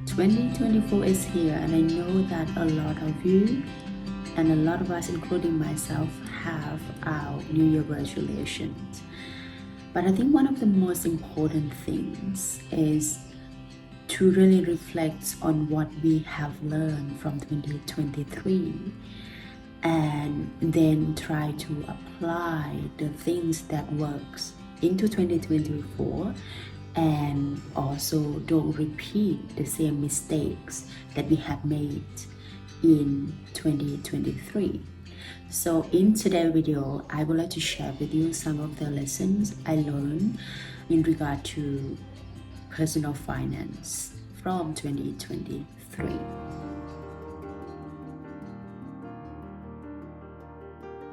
2024 is here, and I know that a lot of you and a lot of us, including myself, have our New Year resolutions. But I think one of the most important things is to really reflect on what we have learned from 2023 and then try to apply the things that works into 2024 and also don't repeat the same mistakes that we have made in 2023. So in today's video, I would like to share with you some of the lessons I learned in regard to personal finance from 2023.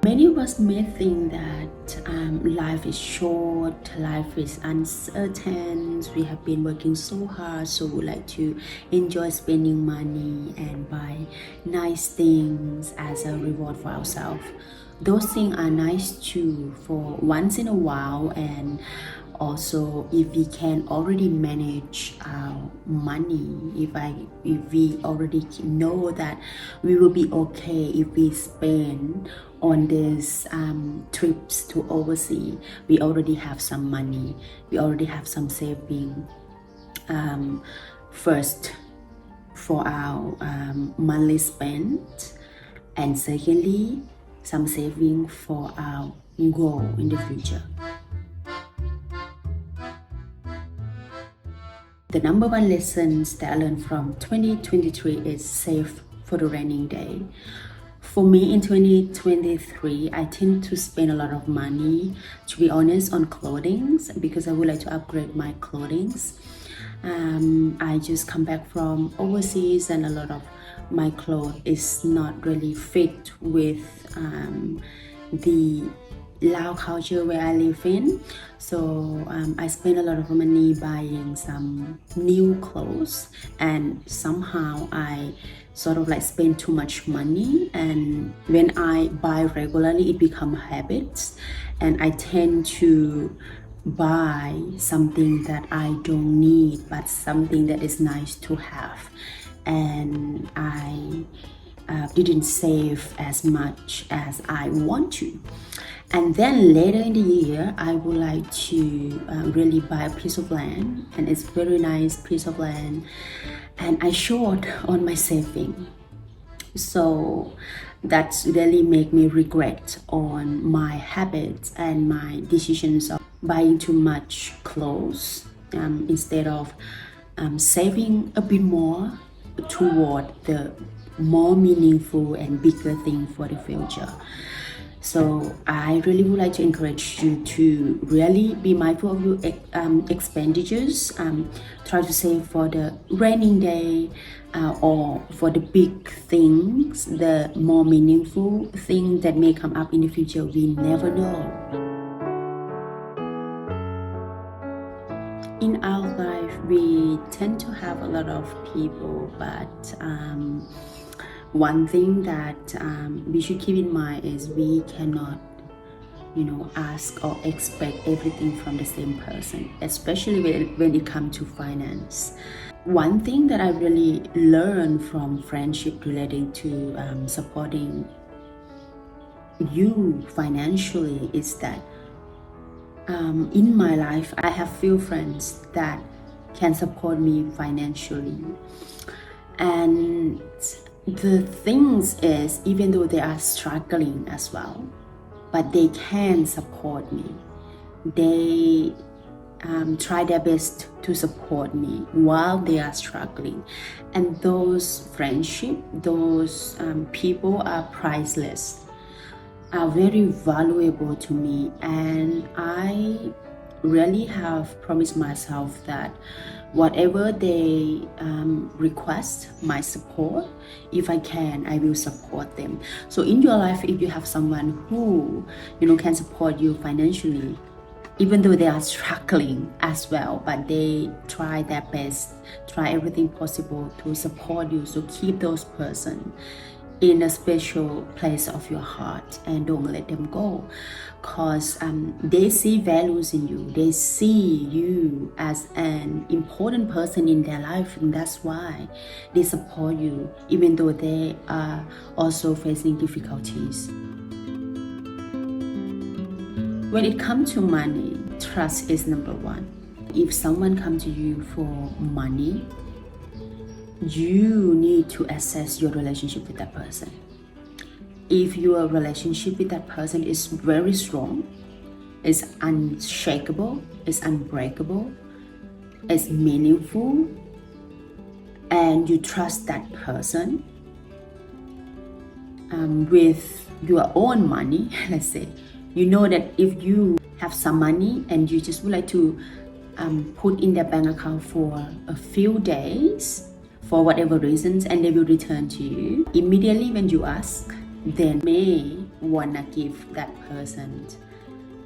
Many of us may think that life is short, life is uncertain. We have been working so hard, so we like to enjoy spending money and buy nice things as a reward for ourselves. Those things are nice too for once in a while, and also if we can already manage our money, if we already know that we will be okay if we spend on these trips to overseas, we already have some money, we already have some saving first for our monthly spend, and secondly some saving for our goal in the future. The number one lessons that I learned from 2023 is save for the rainy day. For me in 2023, I tend to spend a lot of money, to be honest, on clothing because I would like to upgrade my clothing. I just come back from overseas and a lot of my clothes is not really fit with the Lao culture where I live in. So I spend a lot of money buying some new clothes, and somehow I sort of like spend too much money, and when I buy regularly it becomes habits, and I tend to buy something that I don't need but something that is nice to have, and I didn't save as much as I want to. And then later in the year, I would like to really buy a piece of land, and it's a very nice piece of land, and I short on my saving. So that's really make me regret on my habits and my decisions of buying too much clothes instead of saving a bit more toward the more meaningful and bigger thing for the future. So I really would like to encourage you to really be mindful of your expenditures. Try to save for the rainy day or for the big things, the more meaningful things that may come up in the future. We never know. In our life, we tend to have a lot of people, but one thing that we should keep in mind is we cannot, ask or expect everything from the same person, especially when it comes to finance. One thing that I really learned from friendship relating to supporting you financially is that in my life, I have few friends that can support me financially, and the things is, even though they are struggling as well, but they can support me. They try their best to support me while they are struggling, and those friendship, those people are priceless, are very valuable to me, and I really have promised myself that whatever they request my support, if I can, I will support them. So in your life, if you have someone who can support you financially, even though they are struggling as well, but they try their best, try everything possible to support you, so keep those person in a special place of your heart, and don't let them go, because they see values in you. They see you as an important person in their life, and that's why they support you even though they are also facing difficulties. When it comes to money, trust is number one. If someone comes to you for money, you need to assess your relationship with that person. If your relationship with that person is very strong, is unshakable, is unbreakable, is meaningful, and you trust that person with your own money, let's say, you know that if you have some money and you just would like to put in their bank account for a few days, for whatever reasons, and they will return to you immediately when you ask, then may wanna give that person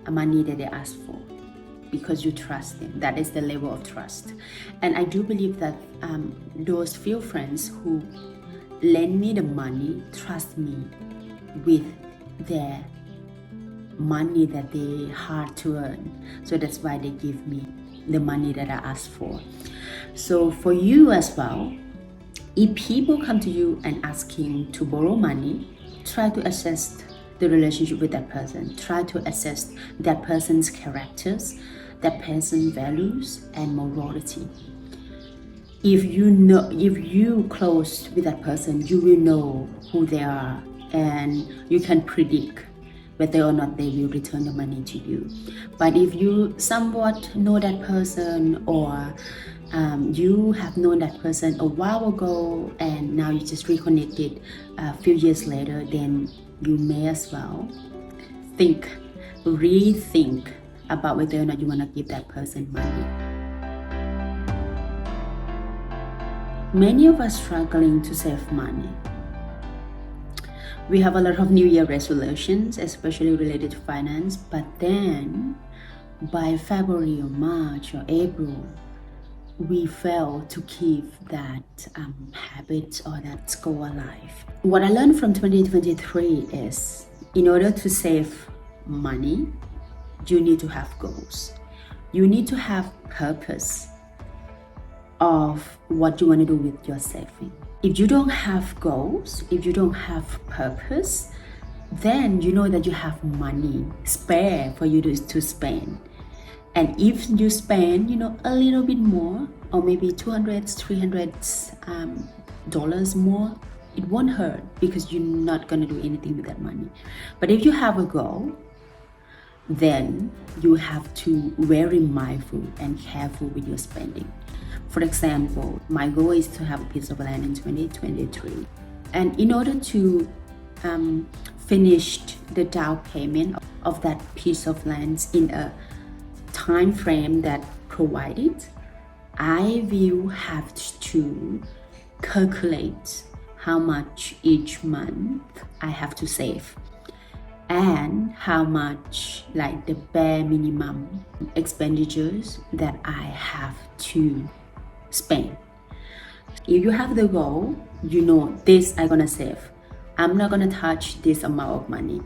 money that they ask for because you trust them. That is the level of trust. And I do believe that those few friends who lend me the money trust me with their money that they hard to earn. So that's why they give me the money that I ask for. So for you as well, if people come to you and asking to borrow money, try to assess the relationship with that person. Try to assess that person's characters, that person's values and morality. If you close with that person, you will know who they are and you can predict whether or not they will return the money to you. But if you somewhat know that person, or you have known that person a while ago and now you just reconnected a few years later, then you may as well rethink about whether or not you want to give that person money. Many of us struggling to save money. We have a lot of New Year resolutions, especially related to finance, but then by February or March or April, we fail to keep that habit or that goal alive. What I learned from 2023 is, in order to save money, you need to have goals. You need to have purpose of what you want to do with your saving. If you don't have goals, if you don't have purpose, then you know that you have money spare for you to spend. And if you spend, a little bit more, or maybe $200, $300 more, it won't hurt because you're not gonna do anything with that money. But if you have a goal, then you have to be very mindful and careful with your spending. For example, my goal is to have a piece of land in 2023. And in order to finish the down payment of that piece of land in a time frame that provided, I will have to calculate how much each month I have to save and how much, like the bare minimum expenditures that I have to spend. If you have the goal, this I'm gonna save. I'm not gonna touch this amount of money,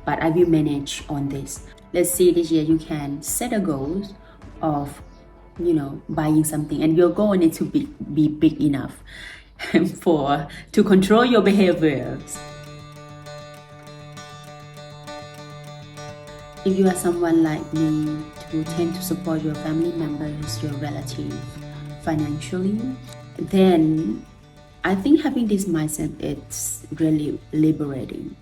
but I will manage on this. Let's say this year you can set a goal of buying something, and your goal needs to be big enough to control your behaviors. If you are someone like me who tend to support your family members, your relatives financially, then I think having this mindset, it's really liberating.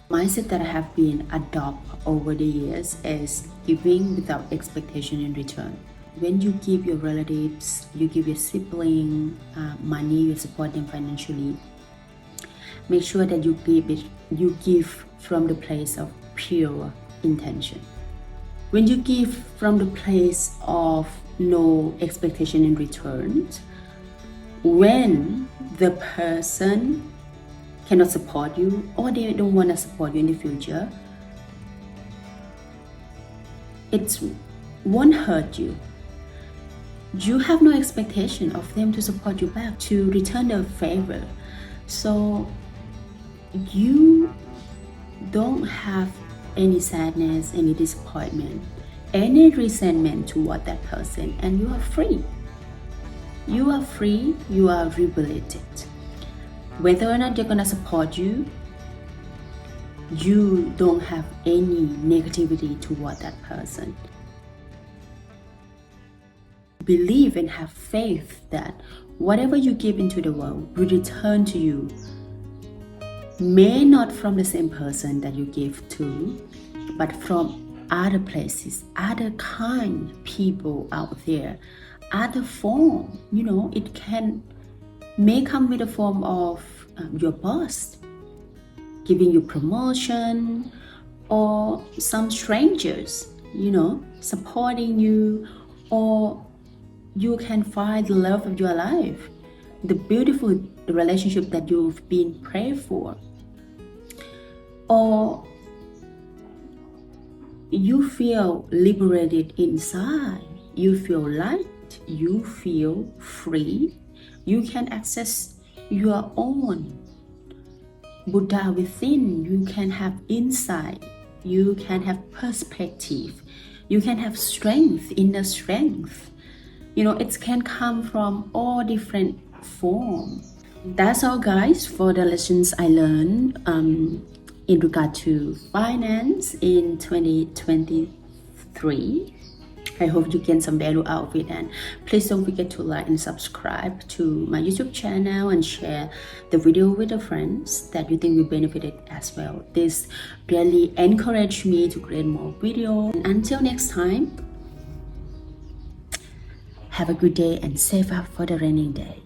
Mindset that I have been adopt over the years is giving without expectation in return. When you give your relatives, you give your sibling money, you support them financially, make sure that you give from the place of pure intention. When you give from the place of no expectation in return, when the person cannot support you or they don't want to support you in the future, it won't hurt you. You have no expectation of them to support you back, to return the favor. So you don't have any sadness, any disappointment, any resentment toward that person, and you are free. You are free, you are liberated. Whether or not they're gonna support you, you don't have any negativity toward that person. Believe and have faith that whatever you give into the world will return to you. May not from the same person that you give to, but from other places, other kind people out there, other form. It may come with a form of your boss giving you promotion, or some strangers, supporting you, or you can find the love of your life, the beautiful relationship that you've been prayed for, or you feel liberated inside, you feel light, you feel free, you can access your own Buddha within, you can have insight, you can have perspective, you can have strength, inner strength. It can come from all different forms. That's all, guys, for the lessons I learned in regard to finance in 2023. I hope you get some value out of it, and please don't forget to like and subscribe to my YouTube channel and share the video with your friends that you think will benefit it as well. This really encouraged me to create more videos. And until next time, have a good day and save up for the raining day.